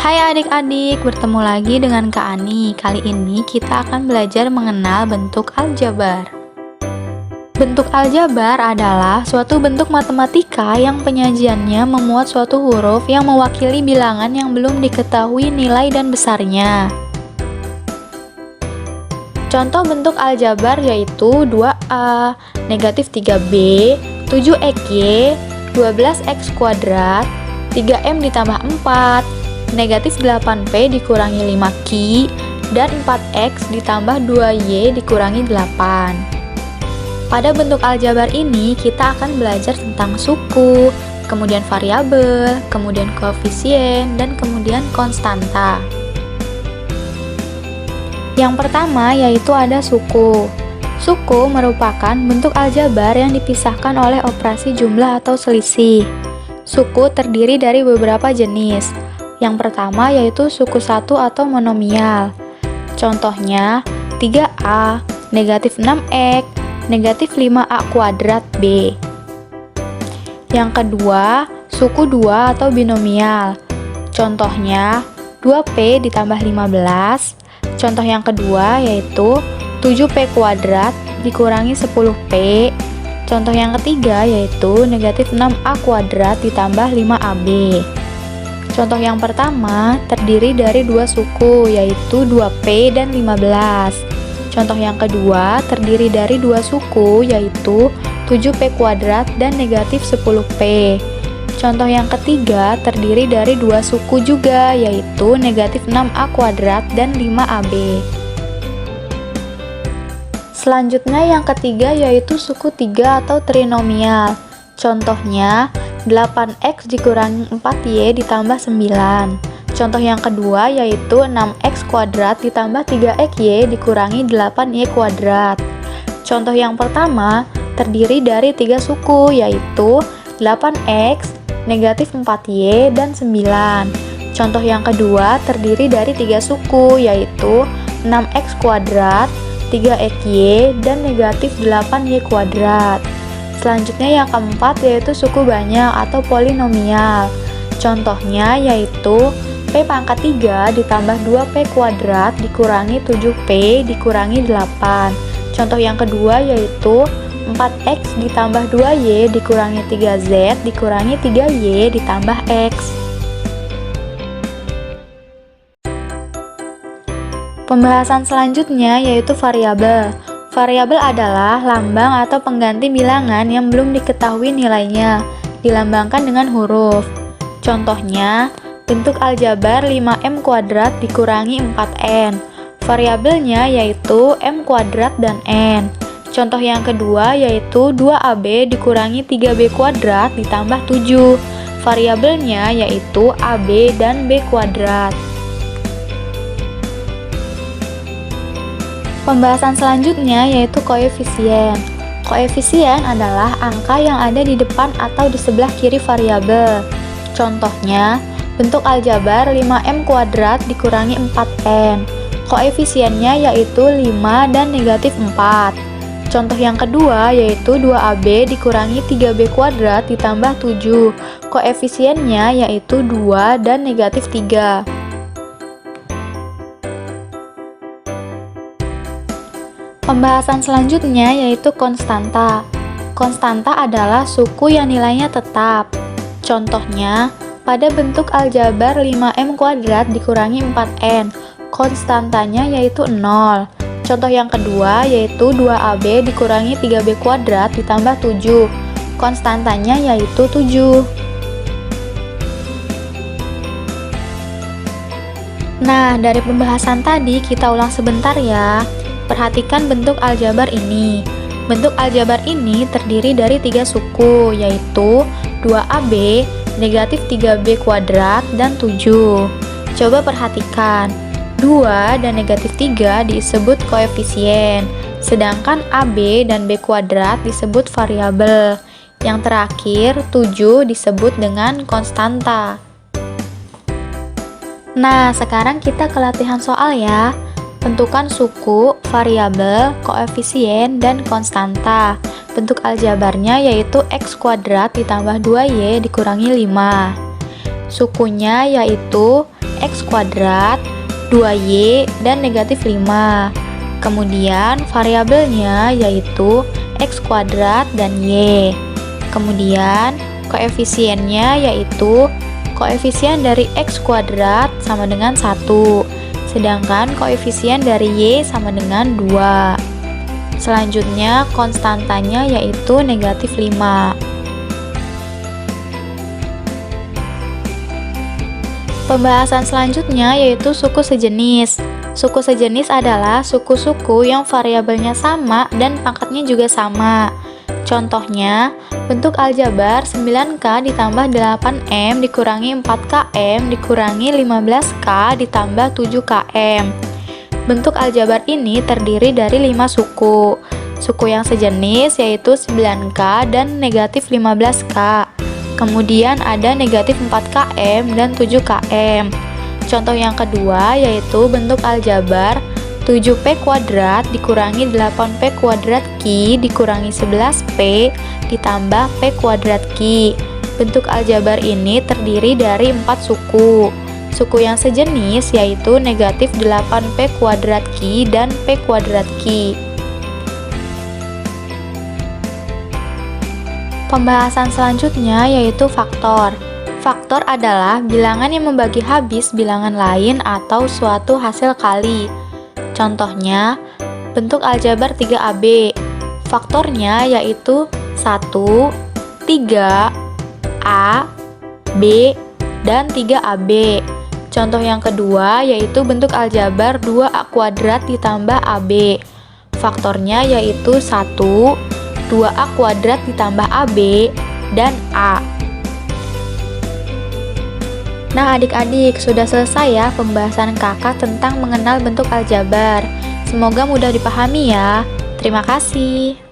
Hai adik-adik, bertemu lagi dengan Kak Ani. Kali ini kita akan belajar mengenal bentuk aljabar. Bentuk aljabar adalah suatu bentuk matematika yang penyajiannya memuat suatu huruf yang mewakili bilangan yang belum diketahui nilai dan besarnya. Contoh bentuk aljabar yaitu 2a, negatif 3b, 7xy, 12x kuadrat, 3m ditambah 4, negatif 8p dikurangi 5q, dan 4x ditambah 2y dikurangi 8. Pada bentuk aljabar ini kita akan belajar tentang suku, kemudian variabel, kemudian koefisien, dan kemudian konstanta. Yang pertama yaitu ada suku. Suku merupakan bentuk aljabar yang dipisahkan oleh operasi jumlah atau selisih. Suku terdiri dari beberapa jenis. Yang pertama yaitu suku satu atau monomial. Contohnya 3a, negatif 6x, negatif 5a kuadrat b. Yang kedua, suku 2 atau binomial. Contohnya 2p ditambah 15. Contoh yang kedua yaitu 7p kuadrat dikurangi 10p. Contoh yang ketiga yaitu negatif 6a kuadrat ditambah 5ab. Contoh yang pertama terdiri dari dua suku yaitu 2p dan 15. Contoh yang kedua terdiri dari dua suku yaitu 7p kuadrat dan negatif 10p. Contoh yang ketiga terdiri dari dua suku juga yaitu negatif 6a kuadrat dan 5ab. Selanjutnya yang ketiga yaitu suku 3 atau trinomial. Contohnya 8x dikurangi 4y ditambah 9. Contoh yang kedua yaitu 6x kuadrat ditambah 3xy dikurangi 8y kuadrat. Contoh yang pertama terdiri dari tiga suku yaitu 8x, negatif 4y, dan 9. Contoh yang kedua terdiri dari tiga suku yaitu 6x kuadrat, 3xy, dan negatif 8y kuadrat. Selanjutnya yang keempat yaitu suku banyak atau polinomial. Contohnya yaitu p pangkat 3 ditambah 2p kuadrat dikurangi 7p dikurangi 8. Contoh yang kedua yaitu 4x ditambah 2y dikurangi 3z dikurangi 3y ditambah x. Pembahasan selanjutnya yaitu variabel. Variabel adalah lambang atau pengganti bilangan yang belum diketahui nilainya, dilambangkan dengan huruf. Contohnya, bentuk aljabar 5m kuadrat dikurangi 4n. Variabelnya yaitu m kuadrat dan n. Contoh yang kedua yaitu 2ab dikurangi 3b kuadrat ditambah 7. Variabelnya yaitu ab dan b kuadrat. Pembahasan selanjutnya yaitu koefisien. Koefisien adalah angka yang ada di depan atau di sebelah kiri variabel. Contohnya, bentuk aljabar 5m kuadrat dikurangi 4n. Koefisiennya yaitu 5 dan negatif 4. Contoh yang kedua yaitu 2ab dikurangi 3b kuadrat ditambah 7. Koefisiennya yaitu 2 dan negatif 3. Pembahasan selanjutnya yaitu konstanta. Konstanta adalah suku yang nilainya tetap. Contohnya, pada bentuk aljabar 5m kuadrat dikurangi 4n, konstantanya yaitu 0. Contoh yang kedua yaitu 2ab dikurangi 3b kuadrat ditambah 7, konstantanya yaitu 7. Nah, dari pembahasan tadi kita ulang sebentar ya. Perhatikan bentuk aljabar ini. Bentuk aljabar ini terdiri dari tiga suku, yaitu 2ab, negatif 3b kuadrat, dan 7. Coba perhatikan, 2 dan negatif 3 disebut koefisien, sedangkan ab dan b kuadrat disebut variabel. Yang terakhir, 7 disebut dengan konstanta. Nah, sekarang kita ke latihan soal ya. Tentukan suku, variabel, koefisien, dan konstanta. Bentuk aljabarnya yaitu x kuadrat ditambah 2y dikurangi 5. Sukunya yaitu X kuadrat, 2Y, dan negatif 5. Kemudian variabelnya yaitu X kuadrat dan Y. Kemudian koefisiennya yaitu koefisien dari X kuadrat sama dengan 1, sedangkan koefisien dari Y sama dengan 2. Selanjutnya konstantanya yaitu negatif 5. Pembahasan selanjutnya yaitu suku sejenis. Suku sejenis adalah suku-suku yang variabelnya sama dan pangkatnya juga sama. Contohnya, bentuk aljabar 9K ditambah 8M dikurangi 4KM dikurangi 15K ditambah 7KM. Bentuk aljabar ini terdiri dari 5 suku. Suku yang sejenis yaitu 9K dan negatif 15K. Kemudian ada negatif 4KM dan 7KM. Contoh yang kedua yaitu bentuk aljabar 7P kuadrat dikurangi 8P kuadrat Q dikurangi 11P ditambah P kuadrat Q. Bentuk aljabar ini terdiri dari 4 suku. Suku yang sejenis yaitu negatif 8P kuadrat Q dan P kuadrat Q. Pembahasan selanjutnya yaitu faktor. Faktor adalah bilangan yang membagi habis bilangan lain atau suatu hasil kali. Contohnya, bentuk aljabar 3AB. Faktornya yaitu 1, 3, A, B, dan 3AB. Contoh yang kedua yaitu bentuk aljabar 2A kuadrat ditambah AB. Faktornya yaitu 1, 2A kuadrat ditambah AB, dan A. Nah adik-adik, sudah selesai ya pembahasan kakak tentang mengenal bentuk aljabar. Semoga mudah dipahami ya. Terima kasih.